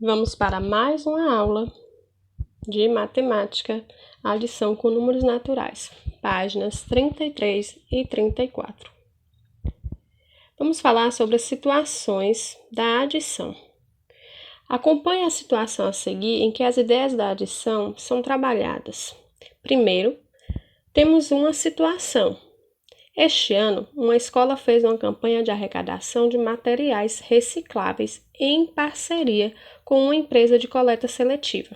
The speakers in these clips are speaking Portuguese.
Vamos para mais uma aula de matemática, adição com números naturais, páginas 33 e 34. Vamos falar sobre as situações da adição. Acompanhe a situação a seguir em que as ideias da adição são trabalhadas. Primeiro, temos uma situação. Este ano, uma escola fez uma campanha de arrecadação de materiais recicláveis em parceria com uma empresa de coleta seletiva.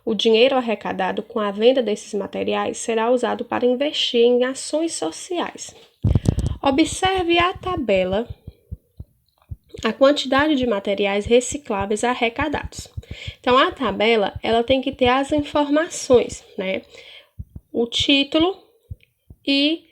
O dinheiro arrecadado com a venda desses materiais será usado para investir em ações sociais. Observe a tabela, a quantidade de materiais recicláveis arrecadados. Então, a tabela, ela tem que ter as informações, né? O título e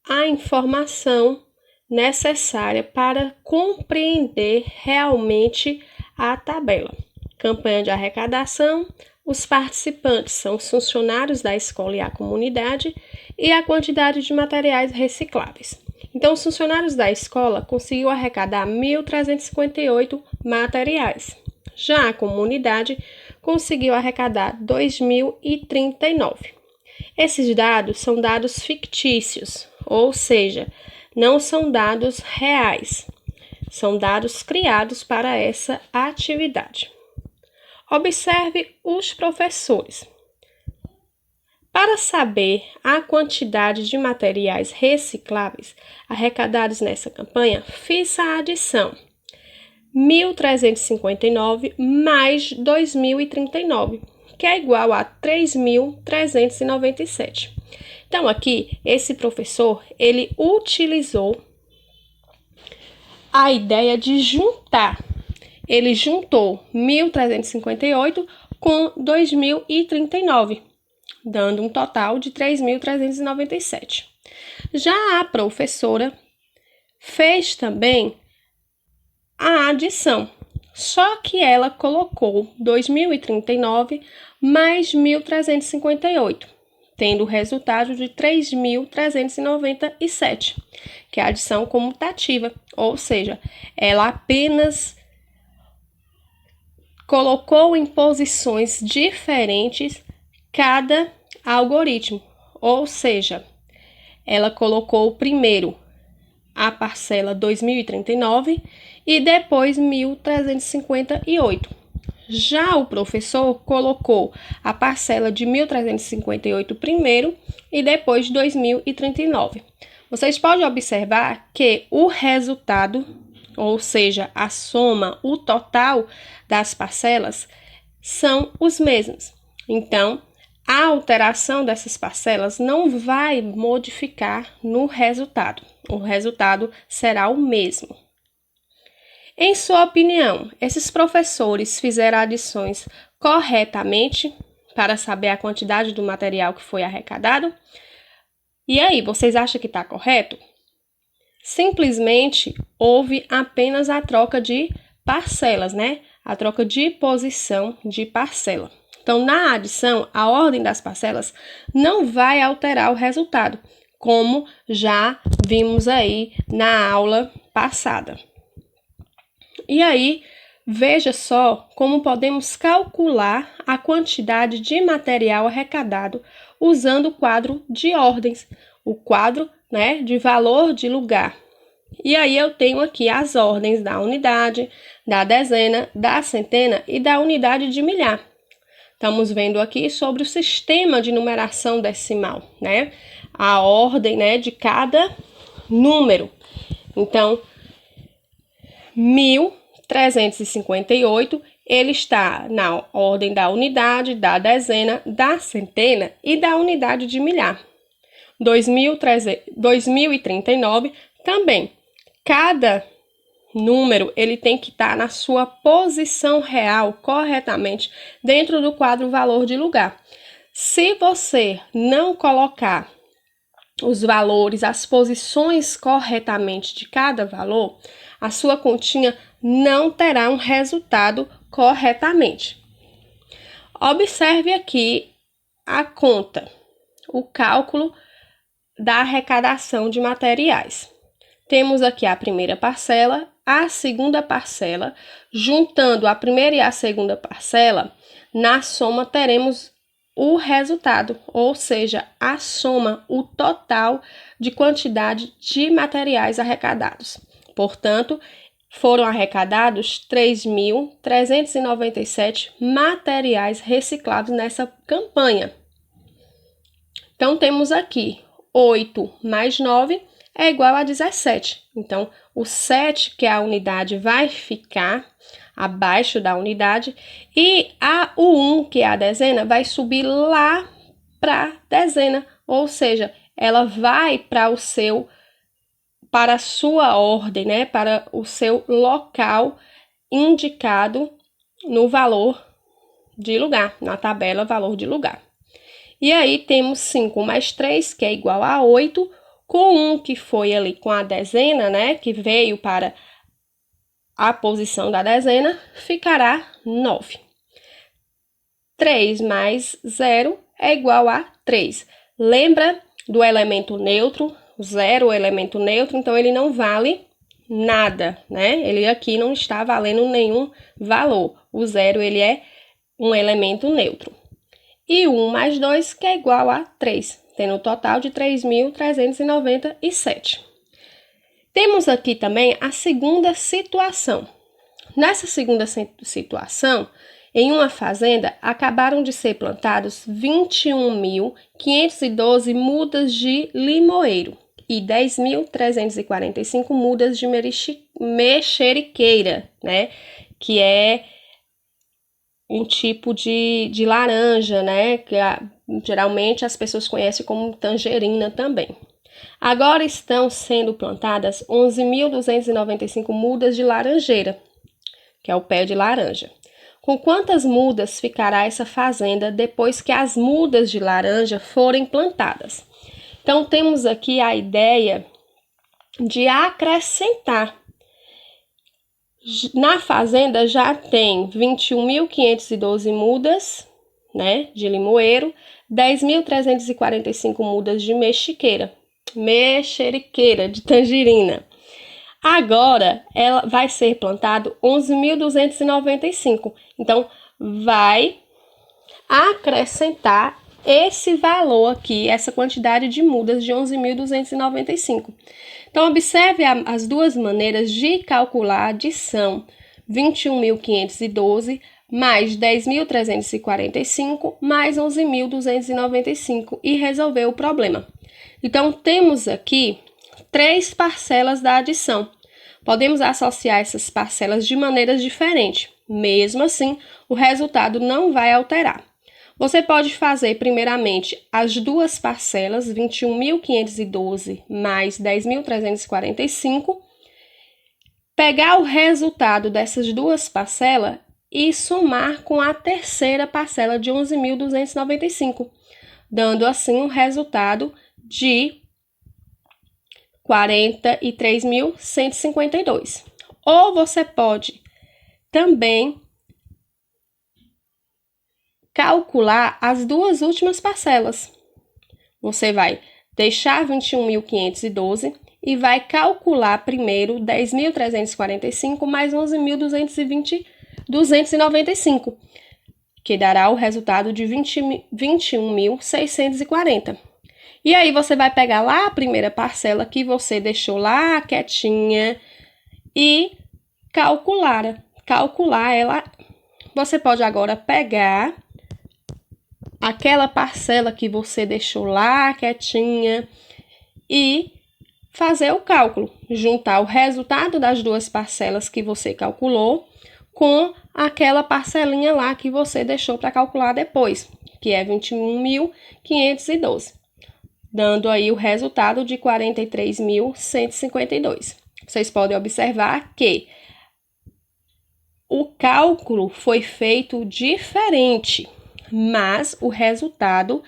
a informação necessária para compreender realmente a tabela. Campanha de arrecadação, os participantes são os funcionários da escola e a comunidade e a quantidade de materiais recicláveis. Então, os funcionários da escola conseguiu arrecadar 1.358 materiais. Já a comunidade conseguiu arrecadar 2.039. Esses dados são dados fictícios, ou seja, não são dados reais, são dados criados para essa atividade. Observe os professores. Para saber a quantidade de materiais recicláveis arrecadados nessa campanha, fiz a adição 1.359 mais 2.039, que é igual a 3.397. Então, aqui, esse professor, ele utilizou a ideia de juntar. Ele juntou 1.358 com 2.039, dando um total de 3.397. Já a professora fez também a adição, só que ela colocou 2.039 mais 1.358, tendo o resultado de 3.397, que é a adição comutativa, ou seja, ela apenas colocou em posições diferentes cada algoritmo, ou seja, ela colocou primeiro a parcela 2.039 e depois 1.358. Já o professor colocou a parcela de 1.358 primeiro e depois 2.039. Vocês podem observar que o resultado, ou seja, a soma, o total das parcelas, são os mesmos. Então, a alteração dessas parcelas não vai modificar no resultado. O resultado será o mesmo. Em sua opinião, esses professores fizeram adições corretamente para saber a quantidade do material que foi arrecadado? E aí, vocês acham que está correto? Simplesmente houve apenas a troca de parcelas, né? A troca de posição de parcela. Então, na adição, a ordem das parcelas não vai alterar o resultado, como já vimos aí na aula passada. E aí, veja só como podemos calcular a quantidade de material arrecadado usando o quadro de ordens, o quadro, né, de valor de lugar. E aí eu tenho aqui as ordens da unidade, da dezena, da centena e da unidade de milhar. Estamos vendo aqui sobre o sistema de numeração decimal, né? A ordem, né, de cada número. Então, 1.358, ele está na ordem da unidade, da dezena, da centena e da unidade de milhar. 2.039 também. Cada número, ele tem que estar na sua posição real corretamente dentro do quadro valor de lugar. Se você não colocar os valores, as posições corretamente de cada valor, a sua continha não terá um resultado corretamente. Observe aqui a conta, o cálculo da arrecadação de materiais. Temos aqui a primeira parcela a segunda parcela, juntando a primeira e a segunda parcela, na soma teremos o resultado, ou seja, a soma, o total de quantidade de materiais arrecadados. Portanto, foram arrecadados 3.397 materiais reciclados nessa campanha. Então, temos aqui 8 mais 9 é igual a 17. Então, o 7, que é a unidade, vai ficar abaixo da unidade e o 1, que é a dezena, vai subir lá para a dezena, ou seja, ela vai para a sua ordem, né? Para o seu local indicado no valor de lugar, na tabela valor de lugar. E aí temos 5 mais 3, que é igual a 8, com 1 que foi ali com a dezena, né, que veio para a posição da dezena, ficará 9. 3 mais 0 é igual a 3. Lembra do elemento neutro? O 0, o elemento neutro, então ele não vale nada, né? Ele aqui não está valendo nenhum valor. O 0, ele é um elemento neutro. E 1 mais 2, que é igual a 3, tendo um total de 3.397. Temos aqui também a segunda situação. Nessa segunda situação, em uma fazenda, acabaram de ser plantados 21.512 mudas de limoeiro e 10.345 mudas de mexeriqueira, né? Que é um tipo de laranja, né? Que geralmente as pessoas conhecem como tangerina também. Agora estão sendo plantadas 11.295 mudas de laranjeira, que é o pé de laranja. Com quantas mudas ficará essa fazenda depois que as mudas de laranja forem plantadas? Então, temos aqui a ideia de acrescentar. Na fazenda já tem 21.512 mudas, né, de limoeiro, 10.345 mudas de mexeriqueira, de tangerina. Agora, ela vai ser plantado 11.295. Então, vai acrescentar esse valor aqui, essa quantidade de mudas de 11.295. Então, observe as duas maneiras de calcular a adição 21.512 mais 10.345 mais 11.295 e resolver o problema. Então, temos aqui 3 parcelas da adição. Podemos associar essas parcelas de maneiras diferentes. Mesmo assim, o resultado não vai alterar. Você pode fazer, primeiramente, as duas parcelas, 21.512 mais 10.345, pegar o resultado dessas duas parcelas e somar com a terceira parcela de 11.295, dando assim um resultado de 43.152. Ou você pode também calcular as duas últimas parcelas. Você vai deixar 21.512 e vai calcular primeiro 10.345 mais 11.295, que dará o resultado de 21.640. E aí você vai pegar lá a primeira parcela que você deixou lá quietinha e calcular ela. Você pode agora pegar aquela parcela que você deixou lá quietinha e fazer o cálculo, juntar o resultado das duas parcelas que você calculou com aquela parcelinha lá que você deixou para calcular depois, que é 21.512, dando aí o resultado de 43.152. Vocês podem observar que o cálculo foi feito diferente, mas o resultado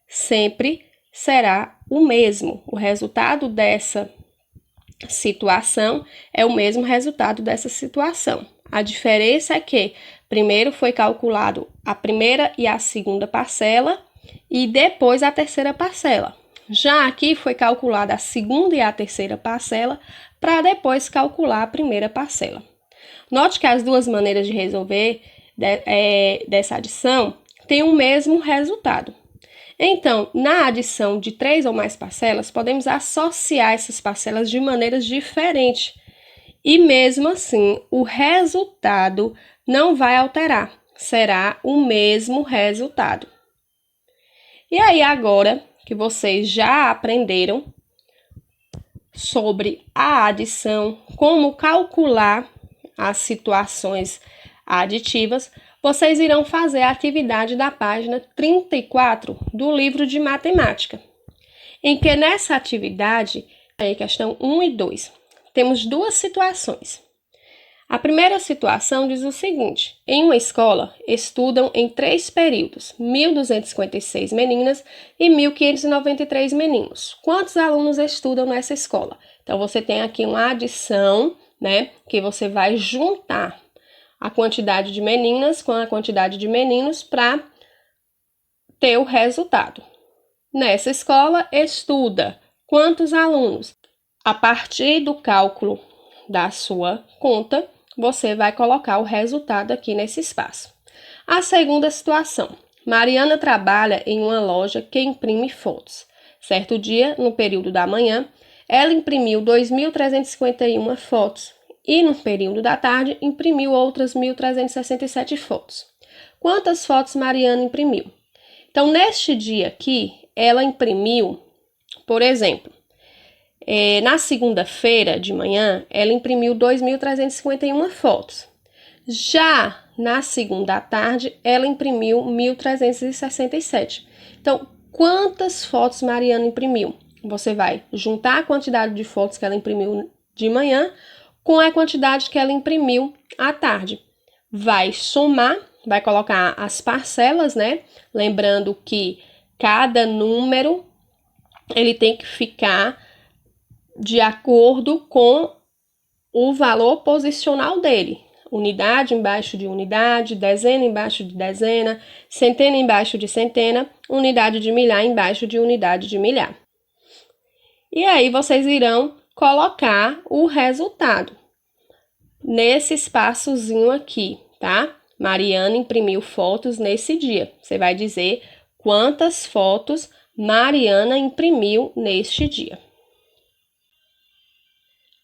sempre será o mesmo. O resultado dessa situação é o mesmo resultado dessa situação. A diferença é que primeiro foi calculado a primeira e a segunda parcela e depois a terceira parcela. Já aqui foi calculada a segunda e a terceira parcela para depois calcular a primeira parcela. Note que as duas maneiras de resolver dessa adição têm o mesmo resultado. Então, na adição de 3 ou mais parcelas, podemos associar essas parcelas de maneiras diferentes. E mesmo assim, o resultado não vai alterar, será o mesmo resultado. E aí, agora que vocês já aprenderam sobre a adição, como calcular as situações aditivas, vocês irão fazer a atividade da página 34 do livro de matemática, em que nessa atividade, aí questão 1 e 2, temos duas situações. A primeira situação diz o seguinte: em uma escola, estudam em 3 períodos, 1.256 meninas e 1.593 meninos. Quantos alunos estudam nessa escola? Então, você tem aqui uma adição, né, que você vai juntar a quantidade de meninas com a quantidade de meninos para ter o resultado. Nessa escola, estuda quantos alunos? A partir do cálculo da sua conta, você vai colocar o resultado aqui nesse espaço. A segunda situação: Mariana trabalha em uma loja que imprime fotos. Certo dia, no período da manhã, ela imprimiu 2.351 fotos e no período da tarde imprimiu outras 1.367 fotos. Quantas fotos Mariana imprimiu? Então, neste dia aqui, ela imprimiu, por exemplo, na segunda-feira de manhã, ela imprimiu 2.351 fotos. Já na segunda à tarde, ela imprimiu 1.367. Então, quantas fotos Mariana imprimiu? Você vai juntar a quantidade de fotos que ela imprimiu de manhã com a quantidade que ela imprimiu à tarde. Vai somar, vai colocar as parcelas, né? Lembrando que cada número ele tem que ficar de acordo com o valor posicional dele. Unidade embaixo de unidade, dezena embaixo de dezena, centena embaixo de centena, unidade de milhar embaixo de unidade de milhar. E aí vocês irão colocar o resultado nesse espaçozinho aqui, tá? Mariana imprimiu fotos nesse dia. Você vai dizer quantas fotos Mariana imprimiu neste dia.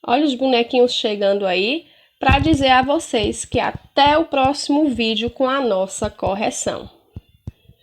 Olha os bonequinhos chegando aí para dizer a vocês que até o próximo vídeo com a nossa correção.